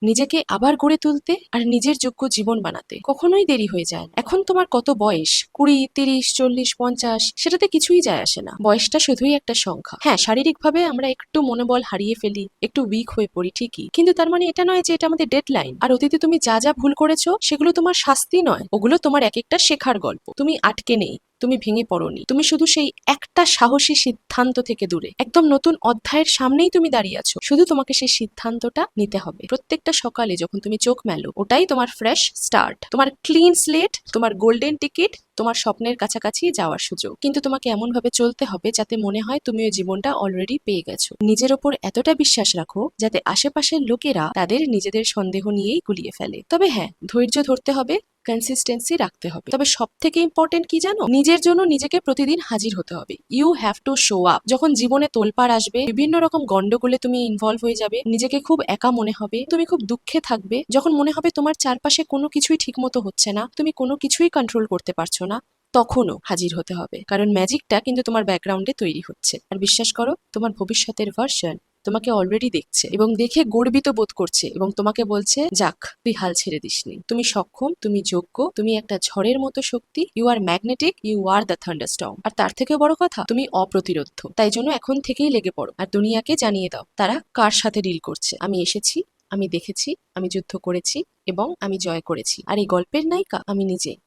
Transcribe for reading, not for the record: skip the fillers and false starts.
নিজেকে আবার গড়ে তুলতে আর নিজের যোগ্য জীবন বানাতে কখনোই দেরি হয়ে যায় না। এখন তোমার কত বয়স, 20, 30, 40, 50, সেটাতে কিছুই যায় আসে না। বয়সটা শুধুই একটা সংখ্যা। হ্যাঁ, শারীরিকভাবে আমরা একটু মনোবল হারিয়ে ফেলি, একটু উইক হয়ে পড়ি ঠিকই, কিন্তু তার মানে এটা নয় যে এটা আমাদের ডেডলাইন। আর অতীতে তুমি যা যা ভুল করেছো সেগুলো তোমার শাস্তি নয়, ওগুলো তোমার এক একটা শেখার গল্প। তুমি আটকে নেই, তুমি ভেঙে পড়োনি, তুমি শুধু সেই একটা সাহসী সিদ্ধান্ত থেকে দূরে একদম নতুন অধ্যায়ের সামনেই তুমি দাঁড়িয়ে আছো। শুধু তোমাকে সেই সিদ্ধান্তটা নিতে হবে। প্রত্যেকটা সকালে যখন তুমি চোখ মেলো, ওটাই তোমার ফ্রেশ স্টার্ট, তোমার ক্লিন স্লেট, তোমার গোল্ডেন টিকিট, তোমার স্বপ্নের কাছাকাছি যাওয়ার সুযোগ। কিন্তু তোমাকে এমন ভাবে চলতে হবে যাতে মনে হয় তুমি ওই জীবনটা অলরেডি পেয়ে গেছো। নিজের ওপর এতটা বিশ্বাস রাখো যাতে আশেপাশের লোকেরা তাদের নিজেদের সন্দেহ নিয়েই গুলিয়ে ফেলে। তবে হ্যাঁ, ধৈর্য ধরতে হবে, কনসিস্টেন্সি রাখতে হবে। তবে সব থেকে ইম্পর্টেন্ট কি জানো, নিজের জন্য নিজেকে প্রতিদিন হাজির হতে হবে। You have to show up. যখন জীবনে তোলপাড় আসবে, বিভিন্ন রকম গন্ডগোলে তুমি ইনভলভ হয়ে যাবে, নিজেকে খুব একা মনে হবে, তুমি খুব দুঃখে থাকবে, যখন মনে হবে তোমার চারপাশে কোনো কিছুই ঠিক মতো হচ্ছে না, তুমি কোনো কিছুই কন্ট্রোল করতে পারছো না, তখনও হাজির হতে হবে। কারণ ম্যাজিকটা কিন্তু তোমার ব্যাকগ্রাউন্ডে তৈরি হচ্ছে। আর বিশ্বাস করো, তোমার ভবিষ্যতের ভার্সন তোমাকে অলরেডি দেখছে এবং দেখে গর্বিত বোধ করছে এবং তোমাকে বলছে, যাক, তুই হাল ছেড়ে দিসনি, তুমি সক্ষম, তুমি যোগ্য, তুমি একটা ঝড়ের মতো শক্তি, you are magnetic, you are the thunderstorm. আর তার থেকেও বড় কথা, তুমি অপ্রতিরোধ। তাই জন্য এখন থেকেই লেগে পড়ো আর দুনিয়াকে জানিয়ে দাও তারা কার সাথে ডিল করছে। আমি এসেছি, আমি দেখেছি, আমি যুদ্ধ করেছি এবং আমি জয় করেছি। আর এই গল্পের নায়িকা আমি নিজে।